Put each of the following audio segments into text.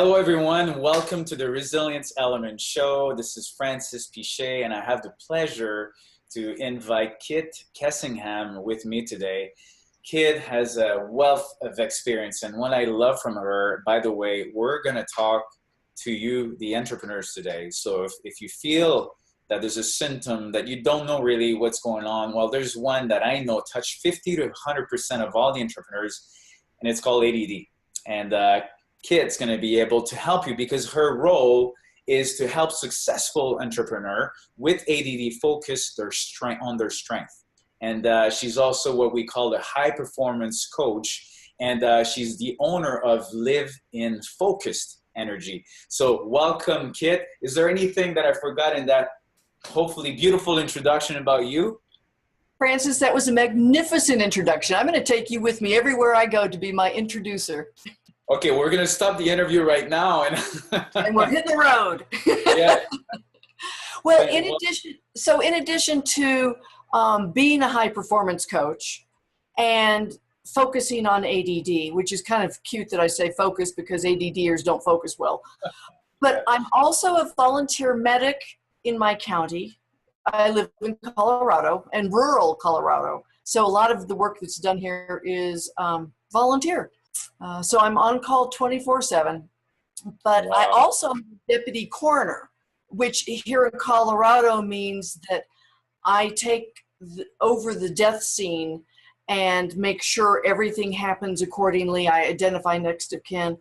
Hello, everyone. Welcome to the Resilience Element Show. This is Francis Pichet, and I have the pleasure to invite Kit Cassingham with me today. Kit has a wealth of experience, and what I love from her, by the way, we're going to talk to you, the entrepreneurs, today. So if you feel that there's a symptom that you don't know really what's going on, well, there's one that I know touched 50 to 100% of all the entrepreneurs, and it's called ADD. And Kit's going to be able to help you because her role is to help successful entrepreneur with ADD focus on their strength. And she's also what we call a high performance coach. And she's the owner of Live in Focused Energy. So welcome, Kit. Is there anything that I forgot in that hopefully beautiful introduction about you? Francis, that was a magnificent introduction. I'm going to take you with me everywhere I go to be my introducer. Okay, we're going to stop the interview right now. And we're hitting the road. Yeah. Well, in addition to being a high performance coach and focusing on ADD, which is kind of cute that I say focus because ADDers don't focus well. But I'm also a volunteer medic in my county. I live in Colorado and rural Colorado. So a lot of the work that's done here is volunteer. So I'm on call 24/7, but wow. I also am deputy coroner, which here in Colorado means that I take over the death scene and make sure everything happens accordingly. I identify next of kin.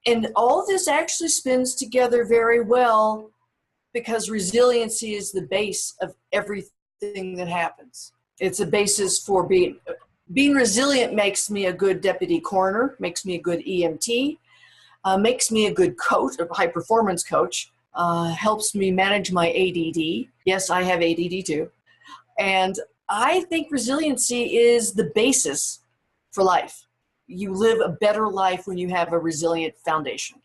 And all this actually spins together very well because resiliency is the base of everything that happens. It's a basis for being resilient makes me a good deputy coroner, makes me a good EMT, makes me a good coach, a high performance coach, helps me manage my ADD. Yes, I have ADD too. And I think resiliency is the basis for life. You live a better life when you have a resilient foundation.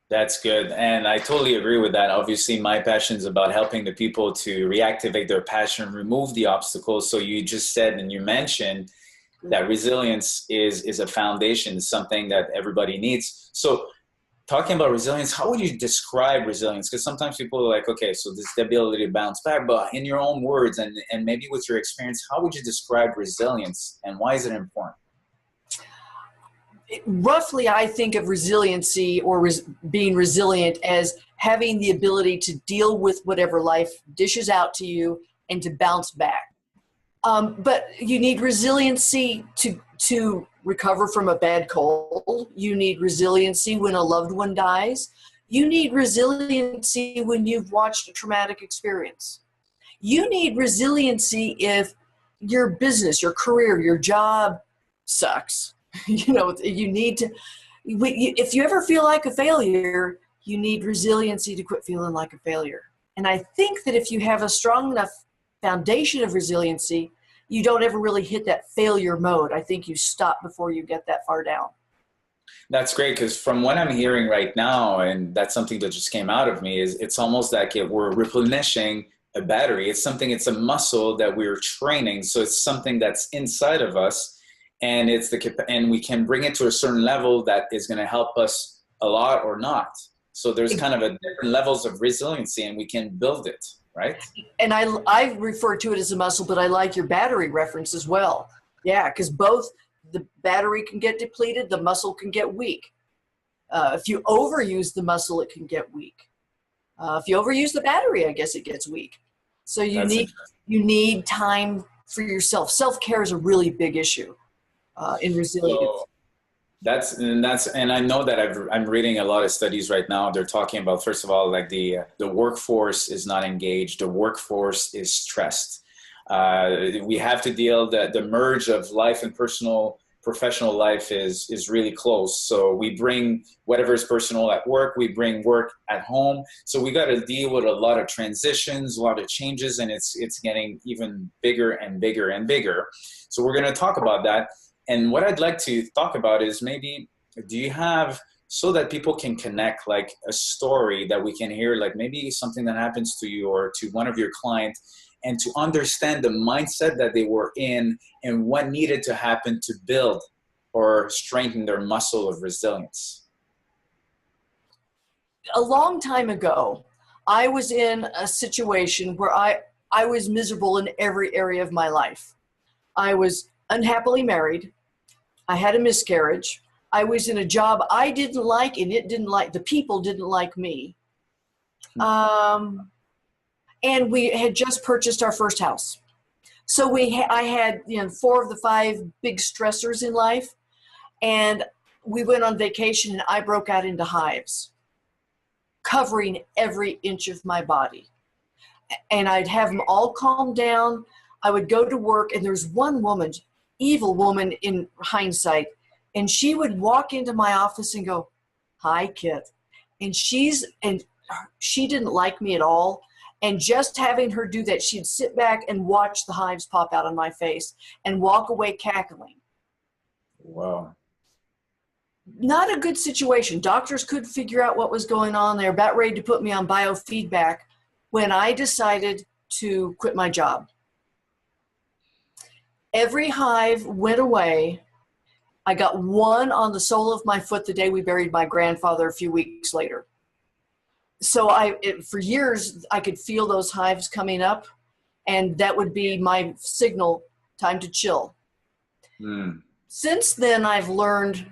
That's good. And I totally agree with that. Obviously, my passion is about helping the people to reactivate their passion, remove the obstacles. So you just said and you mentioned that resilience is a foundation, something that everybody needs. So talking about resilience, how would you describe resilience? Because sometimes people are like, okay, so this ability to bounce back, but in your own words and maybe with your experience, how would you describe resilience and why is it important? Roughly, I think of resiliency or being resilient as having the ability to deal with whatever life dishes out to you and to bounce back. But you need resiliency to recover from a bad cold. You need resiliency when a loved one dies. You need resiliency when you've watched a traumatic experience. You need resiliency if your business, your career, your job sucks. You know, you need to, if you ever feel like a failure, you need resiliency to quit feeling like a failure. And I think that if you have a strong enough foundation of resiliency, you don't ever really hit that failure mode. I think you stop before you get that far down. That's great, because from what I'm hearing right now, and that's something that just came out of me, is it's almost like we're replenishing a battery. It's a muscle that we're training. So it's something that's inside of us. And and we can bring it to a certain level that is going to help us a lot or not. So there's kind of different levels of resiliency, and we can build it, right? And I refer to it as a muscle, but I like your battery reference as well. Yeah, because both the battery can get depleted, the muscle can get weak. If you overuse the muscle, it can get weak. If you overuse the battery, I guess it gets weak. So you need time for yourself. Self-care is a really big issue. In resilience. So and I know that I'm reading a lot of studies right now. They're talking about, first of all, like the workforce is not engaged. The workforce is stressed. We have to deal the merge of life and professional life is really close. So we bring whatever is personal at work, we bring work at home. So we got to deal with a lot of transitions, a lot of changes, and it's getting even bigger and bigger and bigger. So we're going to talk about that. And what I'd like to talk about is maybe, do you have, so that people can connect, like a story that we can hear, like maybe something that happens to you or to one of your clients, and to understand the mindset that they were in and what needed to happen to build or strengthen their muscle of resilience? a long time ago, I was in a situation where I was miserable in every area of my life. I was unhappily married. I had a miscarriage. I was in a job I didn't like, and the people didn't like me. And we had just purchased our first house. So I had, 4 of the 5 big stressors in life, and we went on vacation and I broke out into hives, covering every inch of my body. And I'd have them all calm down. I would go to work, and there's one woman, evil woman in hindsight, and she would walk into my office and go, "Hi, Kit." And she didn't like me at all. And just having her do that, she'd sit back and watch the hives pop out on my face and walk away cackling. Wow. Not a good situation. Doctors couldn't figure out what was going on. They were about ready to put me on biofeedback when I decided to quit my job. Every hive went away. I got one on the sole of my foot the day we buried my grandfather a few weeks later. So for years, I could feel those hives coming up, and that would be my signal, time to chill. Since then, I've learned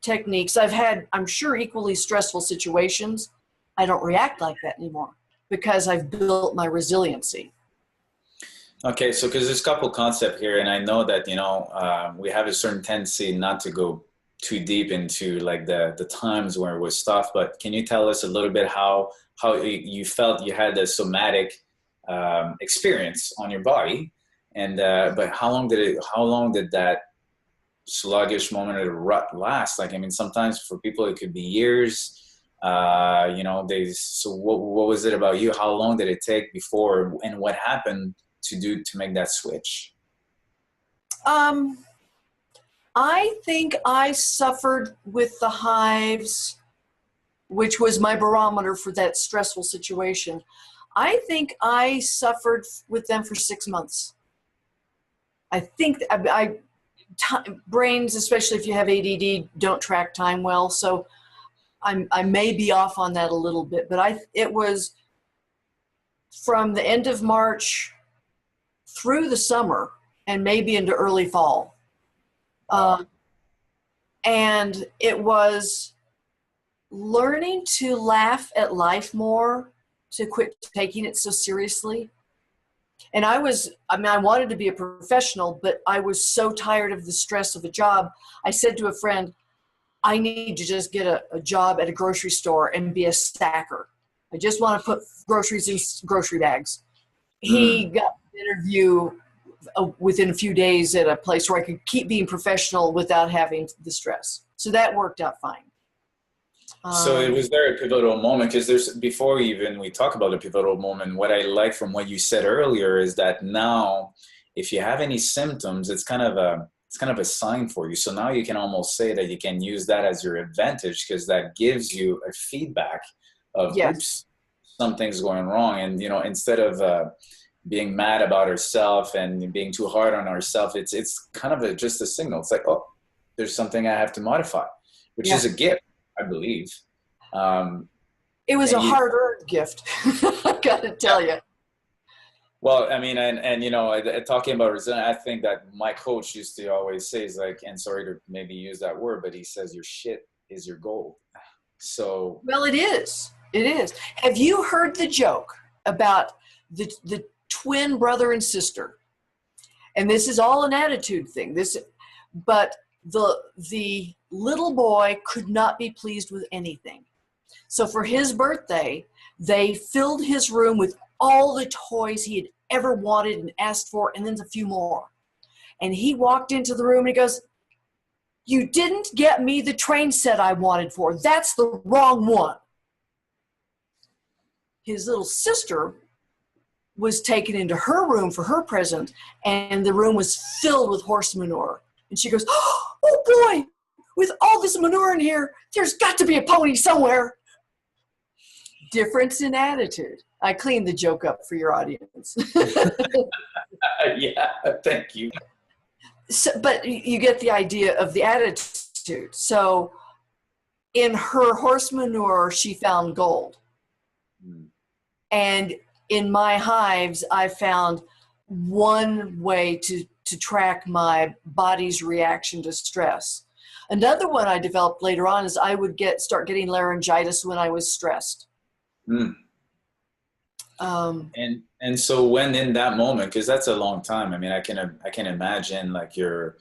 techniques. I've had, I'm sure, equally stressful situations. I don't react like that anymore because I've built my resiliency. Okay, so because there's a couple concepts here, and I know that, we have a certain tendency not to go too deep into like the times where it was tough, but can you tell us a little bit how you felt you had a somatic experience on your body, and but how long did that sluggish moment of the rut last? Like, I mean, sometimes for people it could be years. So what was it about you? How long did it take before, and what happened to make that switch? I think I suffered with the hives, which was my barometer for that stressful situation. I think I suffered with them for 6 months. I think brains, especially if you have ADD, don't track time well. So I may be off on that a little bit, but it was from the end of March through the summer and maybe into early fall. And it was learning to laugh at life more, to quit taking it so seriously. And I wanted to be a professional, but I was so tired of the stress of a job. I said to a friend, I need to just get a job at a grocery store and be a stacker. I just want to put groceries in grocery bags. He got an interview within a few days at a place where I could keep being professional without having the stress. So that worked out fine. So was there a pivotal moment? Because before even we talk about the pivotal moment, what I like from what you said earlier is that now, if you have any symptoms, it's kind of a sign for you. So now you can almost say that you can use that as your advantage, because that gives you a feedback of, yes, oops, something's going wrong. And instead of being mad about ourselves and being too hard on ourselves, it's kind of just a signal. It's like, oh, there's something I have to modify, which is a gift, I believe. It was a hard-earned gift, I gotta tell you. Well, I mean, and talking about resilience, I think that my coach used to always say, is like, and sorry to maybe use that word, but he says your shit is your gold. So. Well, it is. It is. Have you heard the joke about the twin brother and sister? And this is all an attitude thing. But the little boy could not be pleased with anything. So for his birthday, they filled his room with all the toys he had ever wanted and asked for, and then a few more. And he walked into the room and he goes, "You didn't get me the train set I wanted for. That's the wrong one." His little sister was taken into her room for her present, and the room was filled with horse manure. And she goes, "Oh boy, with all this manure in here, there's got to be a pony somewhere." Difference in attitude. I cleaned the joke up for your audience. Yeah, thank you. So, but you get the idea of the attitude. So in her horse manure, she found gold. And in my hives, I found one way to track my body's reaction to stress. Another one I developed later on is I would start getting laryngitis when I was stressed. And so when in that moment, because that's a long time. I mean, I can imagine like you're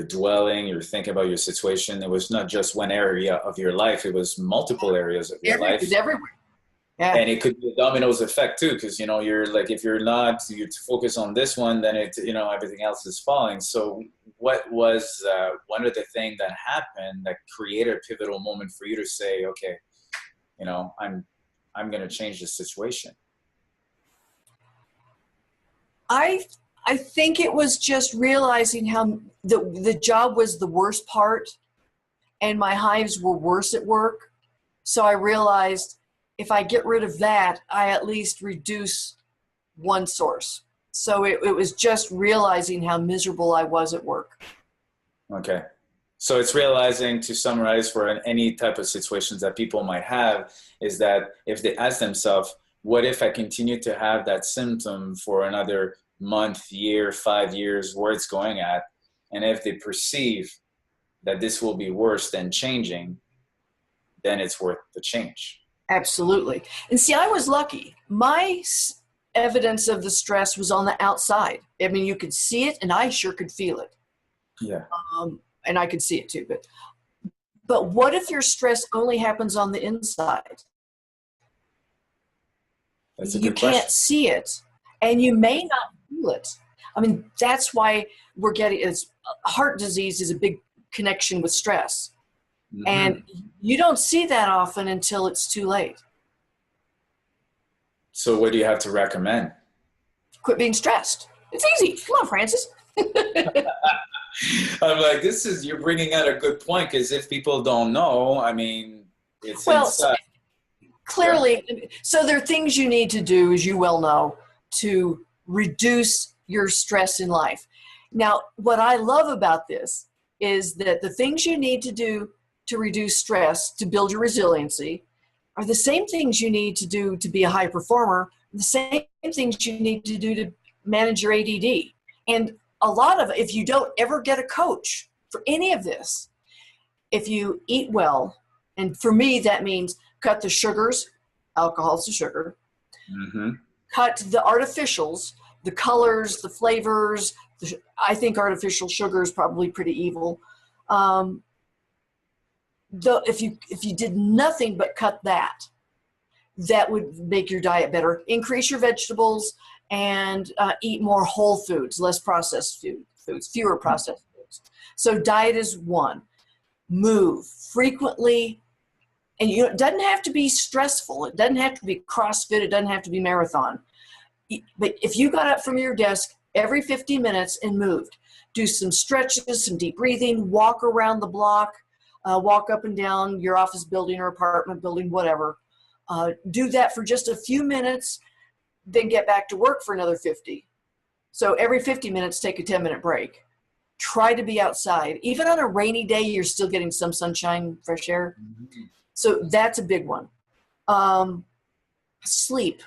dwelling, you're thinking about your situation. It was not just one area of your life; it was multiple areas of your life. It's everywhere. Yeah. And it could be a dominoes effect too, because you're like, if you're not, you focus on this one, then everything else is falling. So what was one of the things that happened that created a pivotal moment for you to say, okay, I'm going to change this situation? I think it was just realizing how the job was the worst part, and my hives were worse at work. So I realized if I get rid of that, I at least reduce one source. So it was just realizing how miserable I was at work. Okay. So it's realizing, to summarize for any type of situations that people might have, is that if they ask themselves, what if I continue to have that symptom for another month, year, 5 years, where it's going at? And if they perceive that this will be worse than changing, then it's worth the change. Absolutely. And see, I was lucky. My evidence of the stress was on the outside. I mean, you could see it, and I sure could feel it. Yeah. And I could see it too. But what if your stress only happens on the inside? That's a you good question. Can't see it, and you may not feel it. I mean, that's why we're getting heart disease is a big connection with stress. Mm-hmm. And you don't see that often until it's too late. So what do you have to recommend? Quit being stressed. It's easy. Come on, Francis. I'm like, you're bringing out a good point, because if people don't know, I mean, it's inside. Clearly, so there are things you need to do, as you well know, to reduce your stress in life. Now, what I love about this is that the things you need to do to reduce stress, to build your resiliency, are the same things you need to do to be a high performer, the same things you need to do to manage your ADD. And a lot of, if you don't ever get a coach for any of this, if you eat well, and for me, that means cut the sugars, alcohol's the sugar, cut the artificials, the colors, the flavors. I think artificial sugar is probably pretty evil. If you did nothing but cut that, that would make your diet better. Increase your vegetables and eat more whole foods, less processed foods, fewer processed foods. So diet is one. Move frequently. And it doesn't have to be stressful. It doesn't have to be CrossFit. It doesn't have to be marathon. But if you got up from your desk every 50 minutes and moved, do some stretches, some deep breathing, walk around the block, walk up and down your office building or apartment building, whatever. Do that for just a few minutes, then get back to work for another 50. So every 50 minutes, take a 10-minute break. Try to be outside. Even on a rainy day, you're still getting some sunshine, fresh air. So that's a big one. Sleep.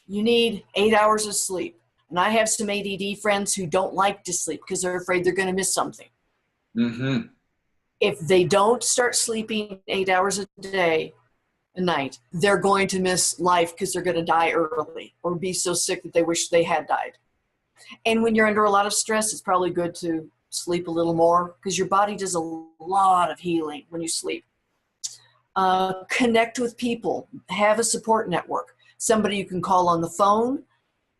You need 8 hours of sleep. And I have some ADD friends who don't like to sleep because they're afraid they're going to miss something. If they don't start sleeping 8 hours a night, they're going to miss life because they're going to die early or be so sick that they wish they had died. And when you're under a lot of stress, it's probably good to sleep a little more because your body does a lot of healing when you sleep. Connect with people. Have a support network. Somebody you can call on the phone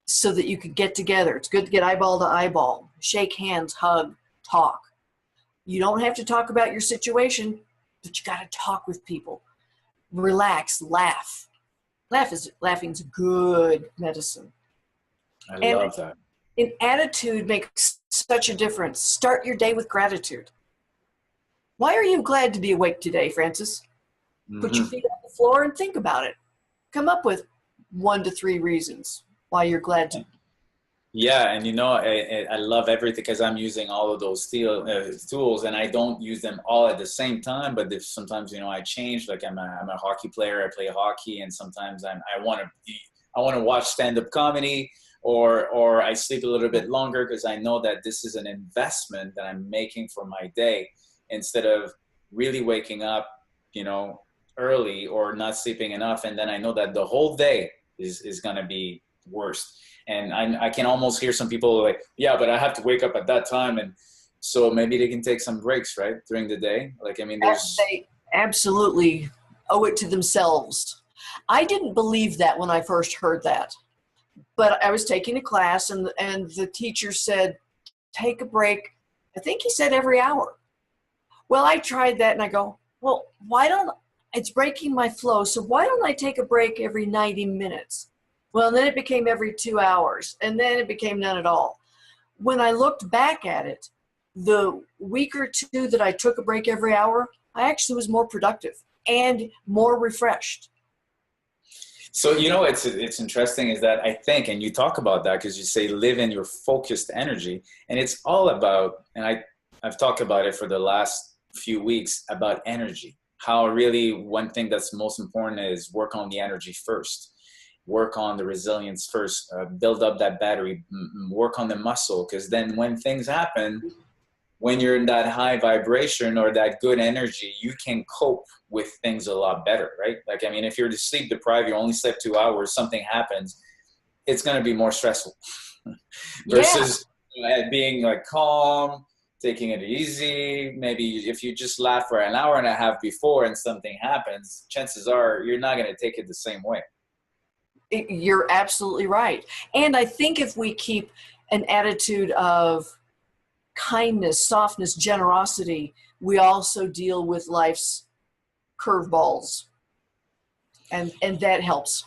so that you could get together. It's good to get eyeball to eyeball. Shake hands, hug, talk. You don't have to talk about your situation, but you got to talk with people. Relax, laugh. Laughing's good medicine. I love that. And attitude makes such a difference. Start your day with gratitude. Why are you glad to be awake today, Francis? Put your feet on the floor and think about it. Come up with 1 to 3 reasons why you're glad to. Yeah, and you know, I love everything because I'm using all of those tools, and I don't use them all at the same time. But if sometimes, you know, I change. Like I'm a hockey player. I play hockey, and sometimes I want to watch stand-up comedy, or I sleep a little bit longer because I know that this is an investment that I'm making for my day instead of really waking up, you know, early or not sleeping enough, and then I know that the whole day is gonna be worse. And I can almost hear some people like, yeah, but I have to wake up at that time. And so maybe they can take some breaks, right, during the day. Like, I mean, They absolutely owe it to themselves. I didn't believe that when I first heard that, but I was taking a class and the teacher said, take a break. I think he said every hour. Well, I tried that and I go, well, it's breaking my flow. So why don't I take a break every 90 minutes? Well, then it became every 2 hours, and then it became none at all. When I looked back at it, the week or two that I took a break every hour, I actually was more productive and more refreshed. so, you know, it's interesting is that I think, and you talk about that because you say live in your focused energy, and it's all about, and I've talked about it for the last few weeks about energy. How really one thing that's most important is work on the energy first, work on the resilience first, build up that battery, work on the muscle, because then when things happen, when you're in that high vibration or that good energy, you can cope with things a lot better, right? Like, I mean, if you're sleep deprived, you only slept 2 hours, something happens, it's going to be more stressful versus being like calm, taking it easy. Maybe if you just laugh for an hour and a half before and something happens, chances are you're not going to take it the same way. You're absolutely right. And I think if we keep an attitude of kindness, softness, generosity, we also deal with life's curveballs. And that helps.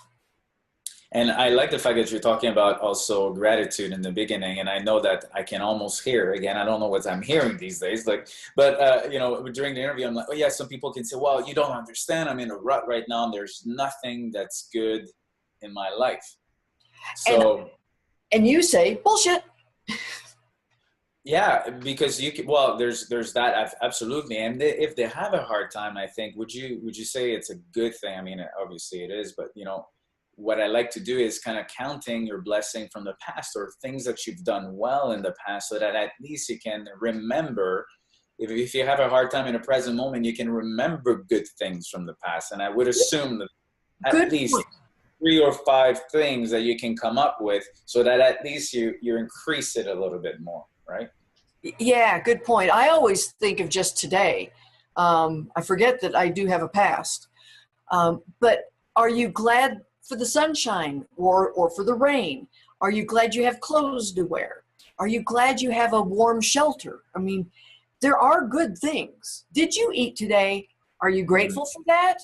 And I like the fact that you're talking about also gratitude in the beginning. And I know that I can almost hear, again, I don't know what I'm hearing these days, like, but you know, during the interview, I'm like, oh yeah, some people can say, well, you don't understand. I'm in a rut right now. And there's nothing that's good in my life. So, and you say bullshit. yeah, because you can, well, there's that absolutely. And if they have a hard time, I think, would you say it's a good thing? I mean, obviously it is, but you know, what I like to do is kind of counting your blessing from the past or things that you've done well in the past so that at least you can remember. If you have a hard time in a present moment, you can remember good things from the past. And I would assume that at least 3 or 5 things that you can come up with so that at least you increase it a little bit more, right? Yeah, good point. I always think of just today. I forget that I do have a past. But are you glad for the sunshine or for the rain? Are you glad you have clothes to wear? Are you glad you have a warm shelter? I mean, there are good things. Did you eat today? Are you grateful for that?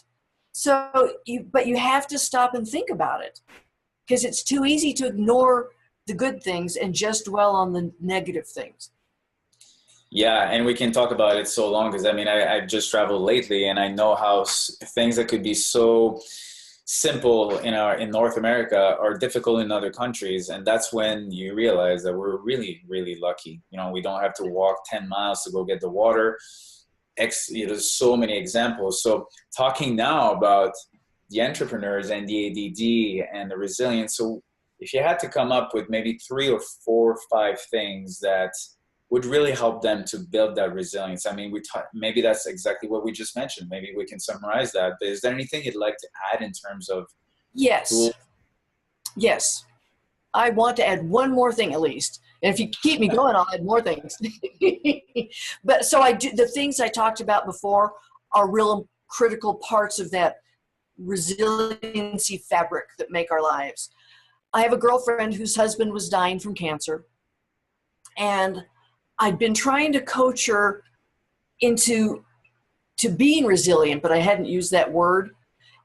But you have to stop and think about it because it's too easy to ignore the good things and just dwell on the negative things. Yeah, and we can talk about it so long because I mean, I've just traveled lately and I know how things that could be so simple in North America are difficult in other countries, and that's when you realize that we're really, really lucky. You know, we don't have to walk 10 miles to go get the water. There's so many examples. So talking now about the entrepreneurs and the ADD and the resilience. So if you had to come up with maybe 3 or 4 or 5 things that would really help them to build that resilience. I mean, maybe that's exactly what we just mentioned. Maybe we can summarize that. But is there anything you'd like to add in terms of tools? Yes. I want to add one more thing at least. And if you keep me going, I'll add more things. But so the things I talked about before are real critical parts of that resiliency fabric that make our lives. I have a girlfriend whose husband was dying from cancer. And I'd been trying to coach her into being resilient, but I hadn't used that word.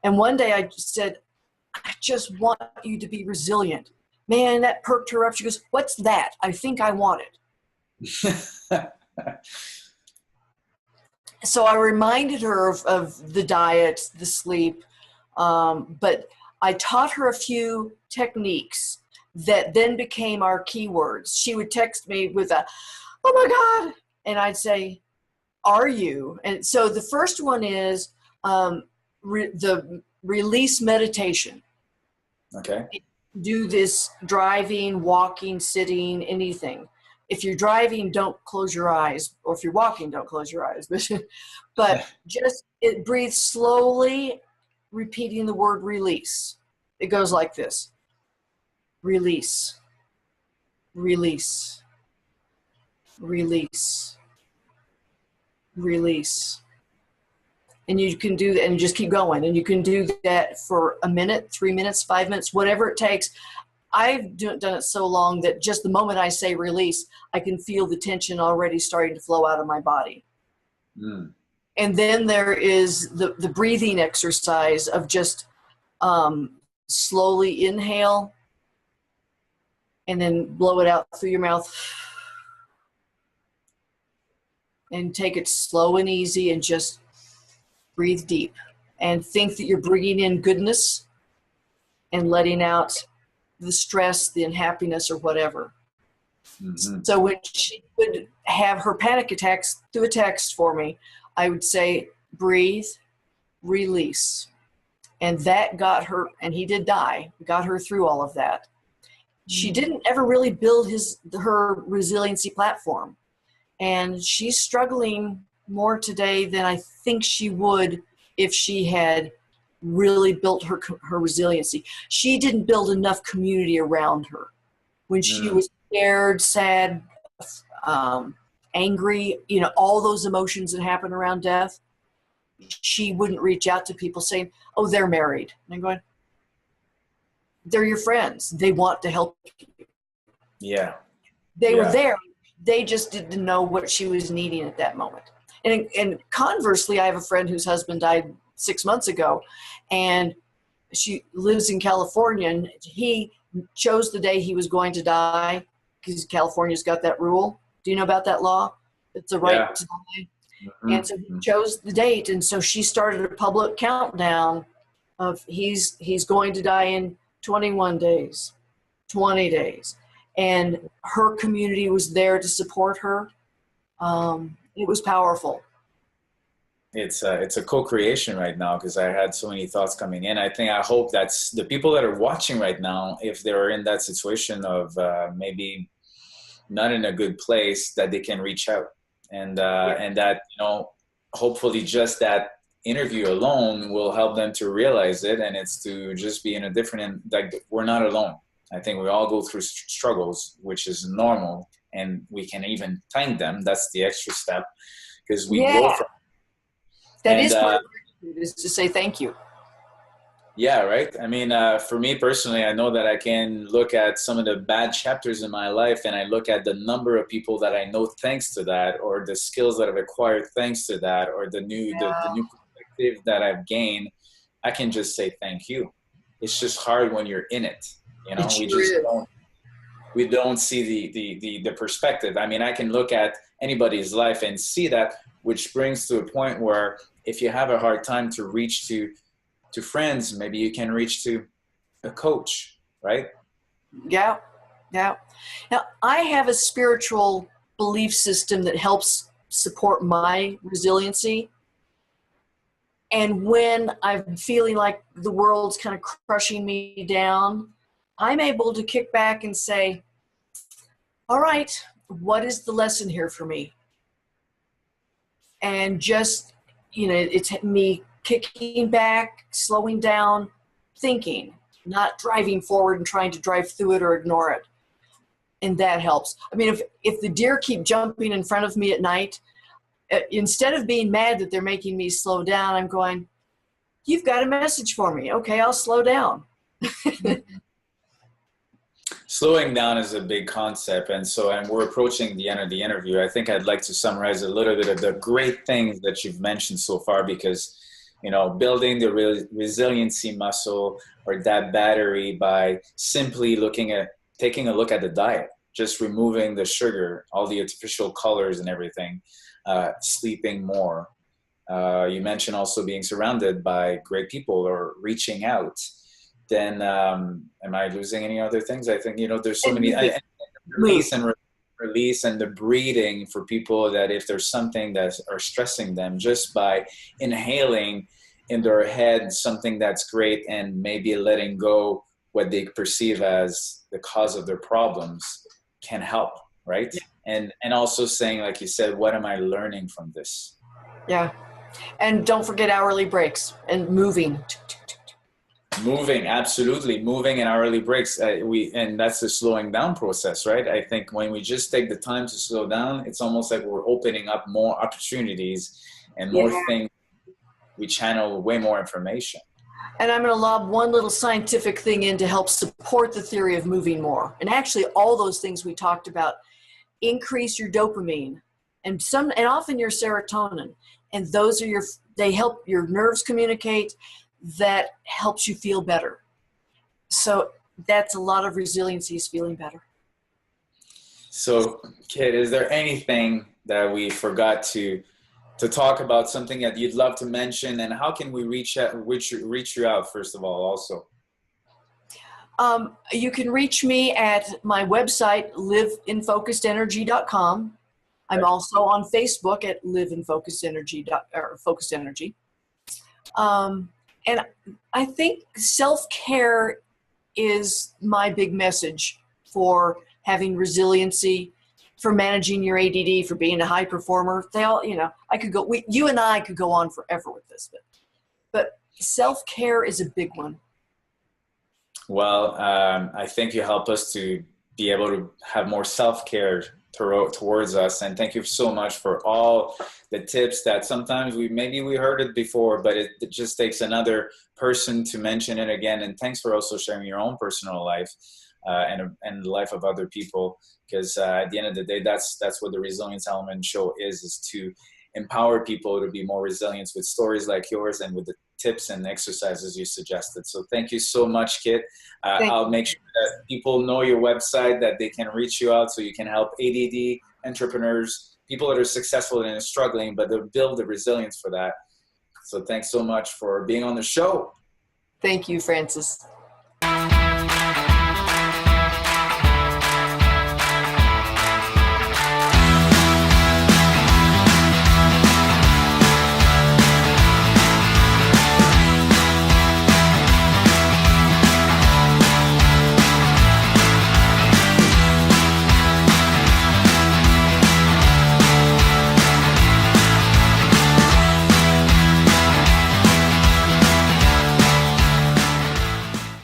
And one day I said, I just want you to be resilient. Man, that perked her up. She goes, what's that? I think I want it. So I reminded her of the diet, the sleep, but I taught her a few techniques that then became our keywords. She would text me with a, "Oh my God." And I'd say, "Are you?" And so the first one is the release meditation. Okay. Do this driving, walking, sitting, anything. If you're driving, don't close your eyes. Or if you're walking, don't close your eyes. But just breathe slowly, repeating the word release. It goes like this. Release, release, release, release. And you can do that and just keep going. And you can do that for a minute, 3 minutes, 5 minutes, whatever it takes. I've done it so long that just the moment I say release, I can feel the tension already starting to flow out of my body. Mm. And then there is the breathing exercise of just slowly inhale and then blow it out through your mouth. And take it slow and easy and just breathe deep. And think that you're bringing in goodness and letting out the stress, the unhappiness, or whatever. Mm-hmm. So when she would have her panic attacks through a text for me, I would say, breathe, release. And that got her, and he did die, got her through all of that. She didn't ever really build her resiliency platform. And she's struggling more today than I think she would if she had really built her resiliency. She didn't build enough community around her. When she was scared, sad, angry, all those emotions that happen around death, she wouldn't reach out to people saying, "Oh, they're married." And I'm going, they're your friends. They want to help you. Yeah. They were there. They just didn't know what she was needing at that moment. And conversely, I have a friend whose husband died 6 months ago, and she lives in California, and he chose the day he was going to die because California's got that rule. Do you know about that law? It's a right to die. Mm-hmm. And so he chose the date, and so she started a public countdown of he's going to die in 21 days, 20 days. And her community was there to support her. It was powerful. It's a co-creation right now, because I had so many thoughts coming in. I hope that's the people that are watching right now, if they're in that situation of maybe not in a good place, that they can reach out and that, hopefully just that interview alone will help them to realize it. And it's to just be in a different, like, we're not alone. I think we all go through struggles, which is normal, and we can even thank them. That's the extra step, because we grow from. That is part of it, is to say thank you. Yeah, right. I mean, for me personally, I know that I can look at some of the bad chapters in my life, and I look at the number of people that I know thanks to that, or the skills that I've acquired thanks to that, or the new perspective that I've gained. I can just say thank you. It's just hard when you're in it. We don't see the perspective. I mean, I can look at anybody's life and see that, which brings to a point where if you have a hard time to reach to friends, maybe you can reach to a coach, right? Yeah. Now, I have a spiritual belief system that helps support my resiliency. And when I'm feeling like the world's kind of crushing me down, I'm able to kick back and say, all right, what is the lesson here for me? And just, it's me kicking back, slowing down, thinking, not driving forward and trying to drive through it or ignore it. And that helps. I mean, if the deer keep jumping in front of me at night, instead of being mad that they're making me slow down, I'm going, you've got a message for me. Okay, I'll slow down. Slowing down is a big concept, and we're approaching the end of the interview. I think I'd like to summarize a little bit of the great things that you've mentioned so far, because building the resiliency muscle, or that battery, by simply taking a look at the diet, just removing the sugar, all the artificial colors and everything, sleeping more. You mentioned also being surrounded by great people or reaching out. then am I losing any other things? I think, there's so And many, move. release and release and the breathing for people, that if there's something that are stressing them, just by inhaling in their head something that's great and maybe letting go what they perceive as the cause of their problems can help, right? Yeah. And also saying, like you said, what am I learning from this? Yeah. And don't forget hourly breaks and moving. Moving, absolutely. Moving and hourly breaks. And that's the slowing down process, right? I think when we just take the time to slow down, it's almost like we're opening up more opportunities and more Yeah. things. We channel way more information. And I'm going to lob one little scientific thing in to help support the theory of moving more. And actually, all those things we talked about increase your dopamine and often your serotonin. And those are they help your nerves communicate. That helps you feel better. So that's a lot of resiliency, is feeling better. So, Kit, is there anything that we forgot to talk about, something that you'd love to mention, and how can we reach you out, first of all, also? You can reach me at my website, liveinfocusedenergy.com. I'm also on Facebook at Focused Energy. And I think self-care is my big message for having resiliency, for managing your ADD, for being a high performer. They all, you and I could go on forever with this, but self-care is a big one. Well, I think you help us to be able to have more self-care towards us. And thank you so much for all the tips that sometimes we heard it before, but it just takes another person to mention it again. And thanks for also sharing your own personal life and the life of other people, because at the end of the day, that's what the Resilience Element show is to empower people to be more resilient with stories like yours and with the tips and exercises you suggested. So thank you so much, Kit. I'll make sure that people know your website, that they can reach you out so you can help ADD entrepreneurs, people that are successful and struggling, but they'll build the resilience for that. So thanks so much for being on the show. Thank you, Francis.